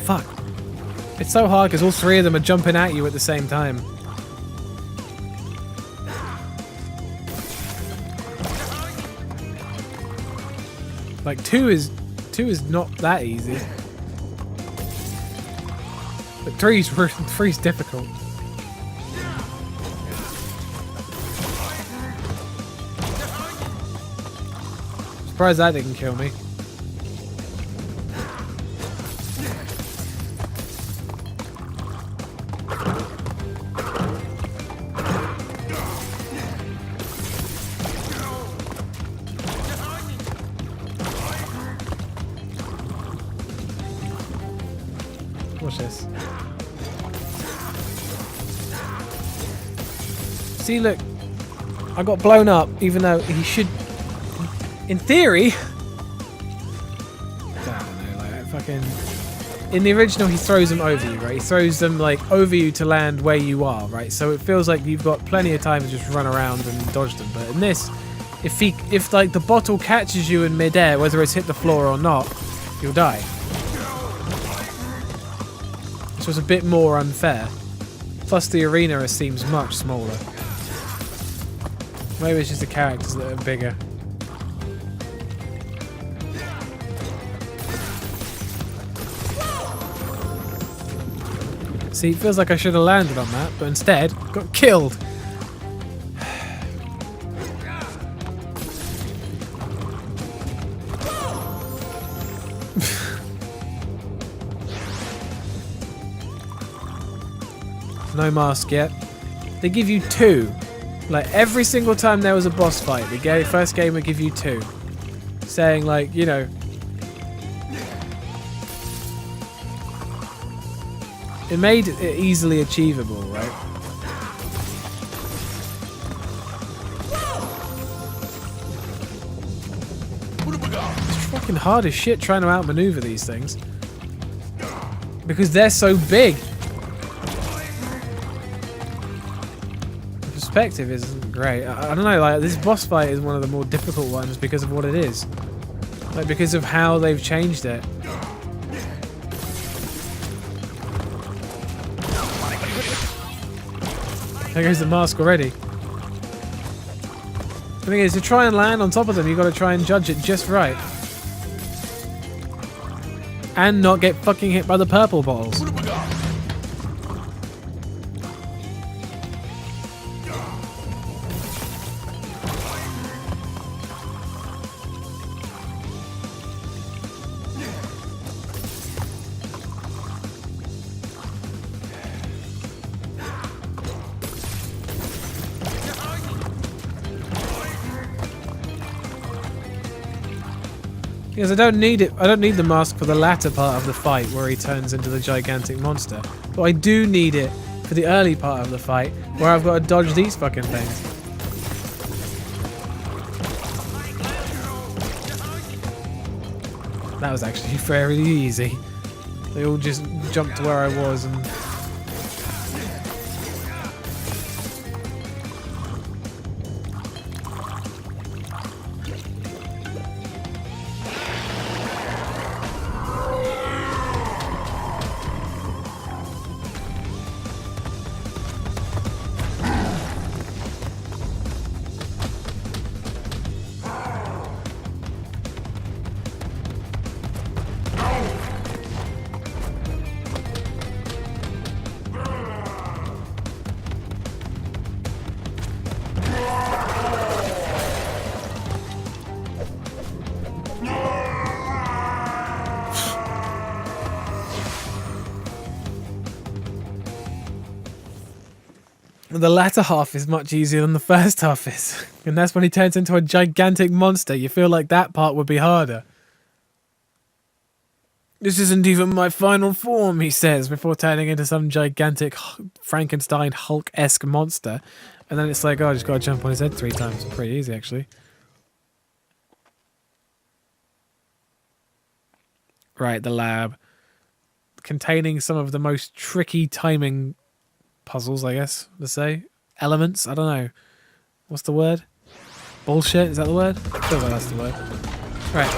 Fuck. It's so hard because all 3 of them are jumping at you at the same time. Like 2 is not that easy. But 3's difficult. Surprised that didn't kill me. Watch this. See, look. I got blown up, even though he should... In theory... I don't know, like, fucking... In the original, he throws them over you, right? He throws them, like, over you to land where you are, right? So it feels like you've got plenty of time to just run around and dodge them. But in this, if like, the bottle catches you in midair, whether it's hit the floor or not, you'll die. So it's a bit more unfair. Plus, the arena seems much smaller. Maybe it's just the characters that are bigger. See, it feels like I should have landed on that, but instead, got killed. No mask yet. They give you 2. Like, every single time there was a boss fight, the first game would give you 2. Saying, like, you know... It made it easily achievable, right? It's fucking hard as shit trying to outmaneuver these things. Because they're so big. The perspective isn't great. I don't know, like, this boss fight is one of the more difficult ones because of what it is. Like, because of how they've changed it. There goes the mask already. The thing is, to try and land on top of them, you've got to try and judge it just right. And not get fucking hit by the purple bottles. Because I don't need it. I don't need the mask for the latter part of the fight where he turns into the gigantic monster. But I do need it for the early part of the fight where I've got to dodge these fucking things. That was actually fairly easy. They all just jumped to where I was and... The latter half is much easier than the first half is. And that's when he turns into a gigantic monster. You feel like that part would be harder. This isn't even my final form, he says, before turning into some gigantic Frankenstein Hulk-esque monster. And then it's like, oh, I just gotta jump on his head 3 times. Pretty easy, actually. Right, the lab. Containing some of the most tricky timing puzzles, I guess, to say. Elements, I don't know. What's the word? Bullshit, is that the word? I feel like that's the word. Right.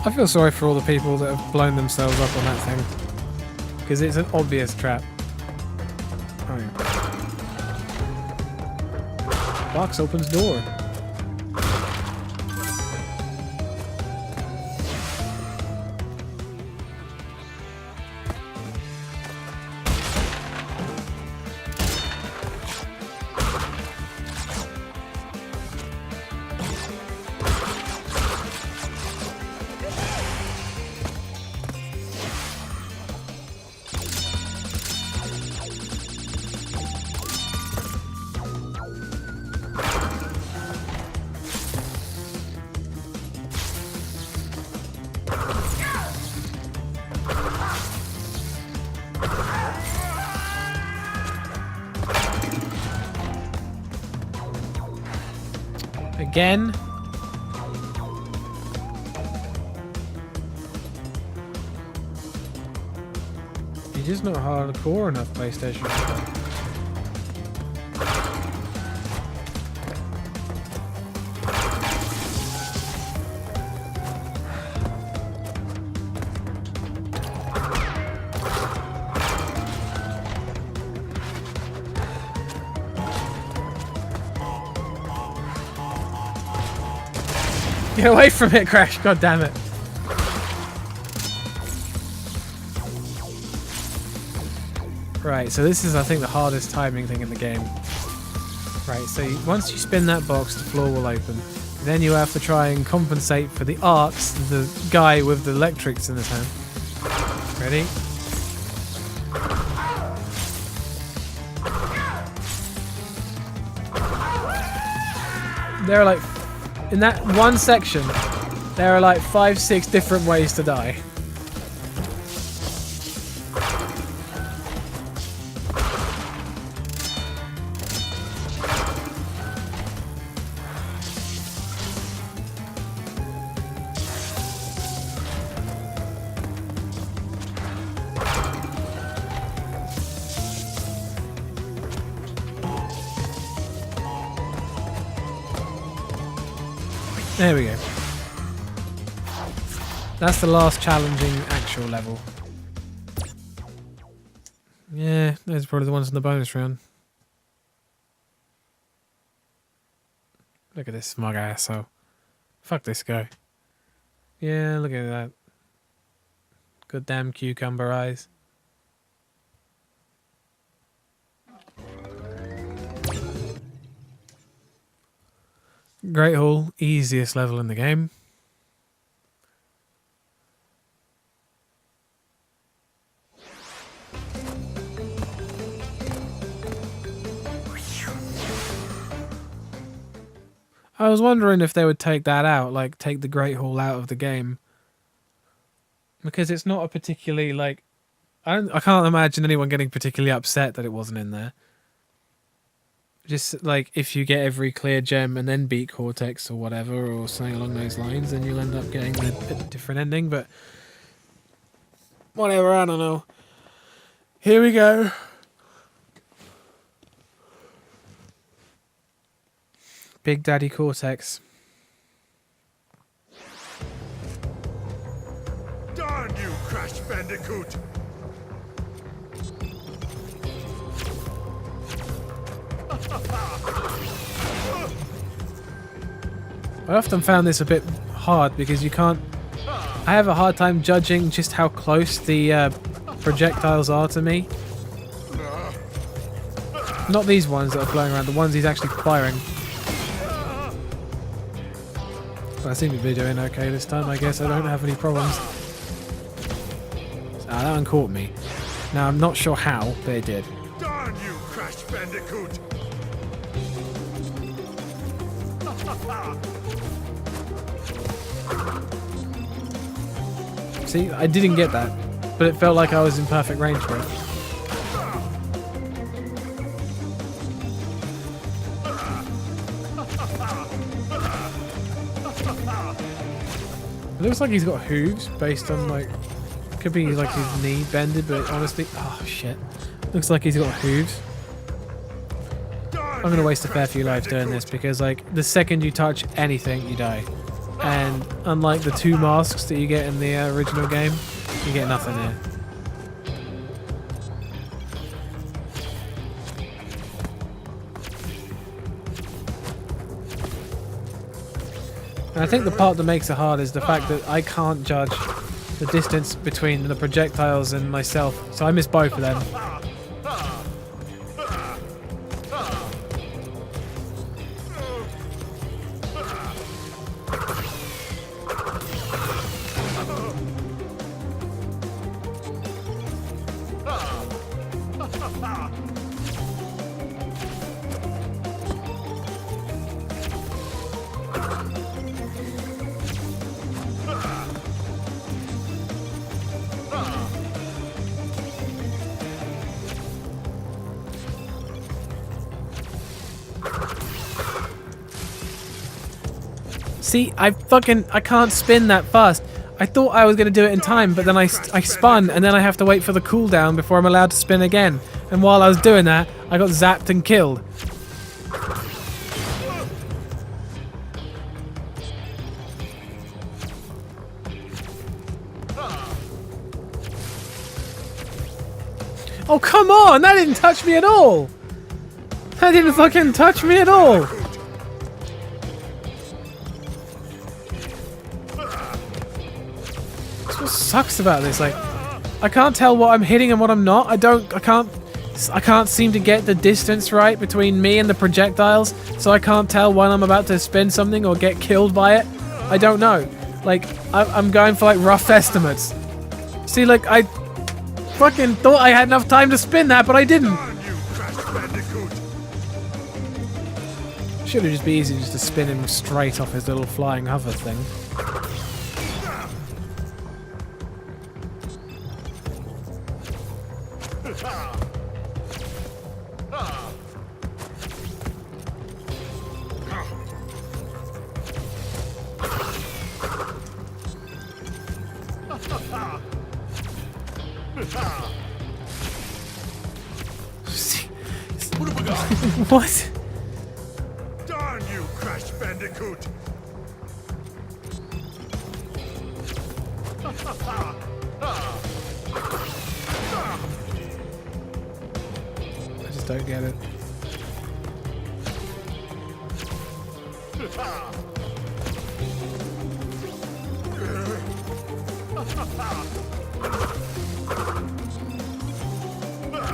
I feel sorry for all the people that have blown themselves up on that thing. Because it's an obvious trap. Oh yeah. Box opens door. Again? You're just not hardcore enough, PlayStation. Get away from it, Crash! God damn it! Right, so this is, I think, the hardest timing thing in the game. Right, so once you spin that box, the floor will open. Then you have to try and compensate for the arcs, the guy with the electrics in his hand. Ready? There are like, in that one section, there are like 5-6 different ways to die. There we go. That's the last challenging actual level. Yeah, those are probably the ones in the bonus round. Look at this smug asshole. Fuck this guy. Yeah, look at that. Good damn cucumber eyes. Great Hall, easiest level in the game. I was wondering if they would take that out, like take the Great Hall out of the game. Because it's not a particularly, like, I can't imagine anyone getting particularly upset that it wasn't in there. Just like if you get every clear gem and then beat Cortex or whatever or something along those lines, then you'll end up getting a different ending, but whatever, I don't know. Here we go. Big Daddy Cortex. Darn you, Crash Bandicoot! I often found this a bit hard because you can't... I have a hard time judging just how close the projectiles are to me. Not these ones that are flying around, the ones he's actually firing. But I seem to be doing okay this time, I guess I don't have any problems. Ah, that one caught me. Now I'm not sure how, but it did. Darn you, Crash Bandicoot! See, I didn't get that, but it felt like I was in perfect range for it. It looks like he's got hooves based on, like, could be like his knee bended, but honestly, oh shit. Looks like he's got hooves. I'm gonna waste a fair few lives doing this because, like, the second you touch anything, you die. And unlike the 2 masks that you get in the original game, you get nothing here. And I think the part that makes it hard is the fact that I can't judge the distance between the projectiles and myself, so I miss both of them. See, I can't spin that fast. I thought I was going to do it in time, but then I spun, and then I have to wait for the cooldown before I'm allowed to spin again. And while I was doing that, I got zapped and killed. Oh, come on! That didn't touch me at all! That didn't fucking touch me at all! That's what sucks about this. Like, I can't tell what I'm hitting and what I'm not. I can't seem to get the distance right between me and the projectiles, so I can't tell when I'm about to spin something or get killed by it. I don't know. Like, I'm going for, like, rough estimates. See, like, I fucking thought I had enough time to spin that, but I didn't. Should have just been easy just to spin him straight off his little flying hover thing. What? Darn you, Crash Bandicoot! I just don't get it.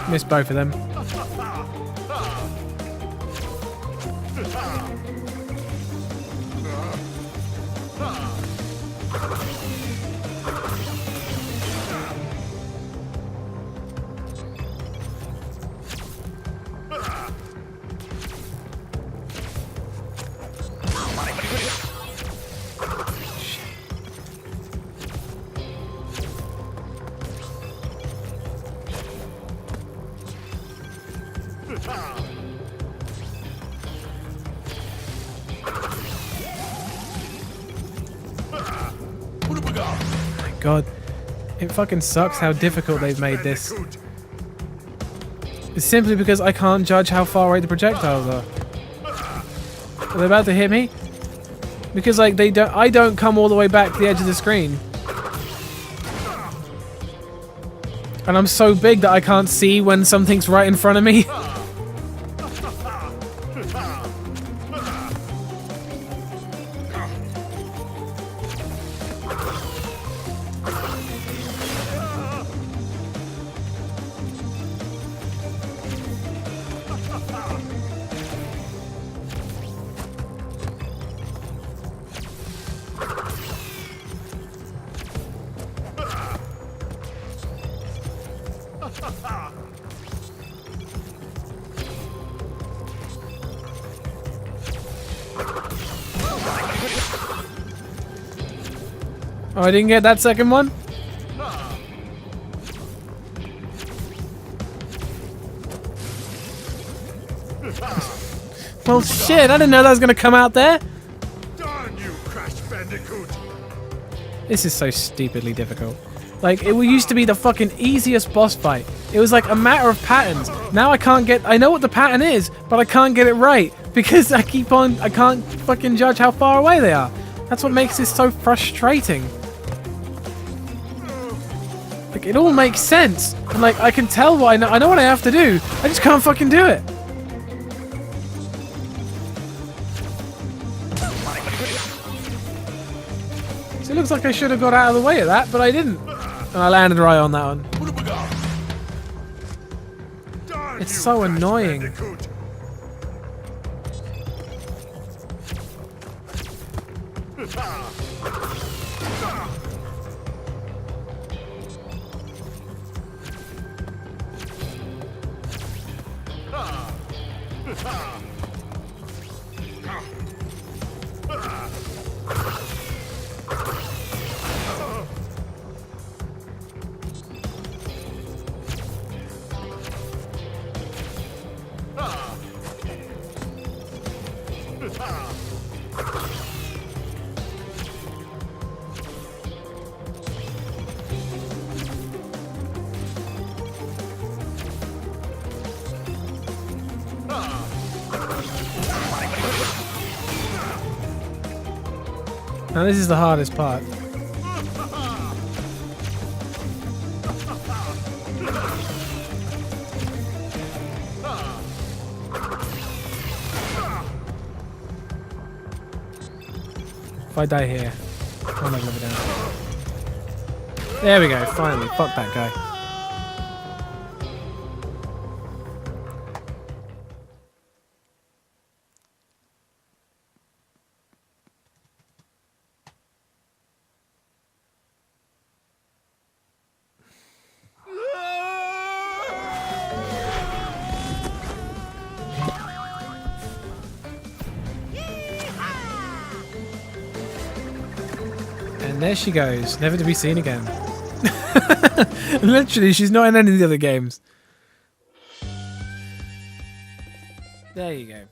Missed both of them. God, it fucking sucks how difficult they've made this. It's simply because I can't judge how far away the projectiles are. Are they about to hit me? Because like I don't come all the way back to the edge of the screen. And I'm so big that I can't see when something's right in front of me. Oh, I didn't get that second one? Well, shit, I didn't know that was going to come out there. Darn you, Crash Bandicoot! This is so stupidly difficult. Like, it used to be the fucking easiest boss fight. It was like a matter of patterns. Now I know what the pattern is, but I can't get it right. Because I can't fucking judge how far away they are. That's what makes this so frustrating. Like, it all makes sense. And like, I can tell what I know what I have to do. I just can't fucking do it. So it looks like I should have got out of the way of that, but I didn't. And I landed right on that one. It's so annoying. Now this is the hardest part. If I die here, I'm not gonna be down. There we go, finally. Fuck that guy. And there she goes, never to be seen again. Literally, she's not in any of the other games. There you go.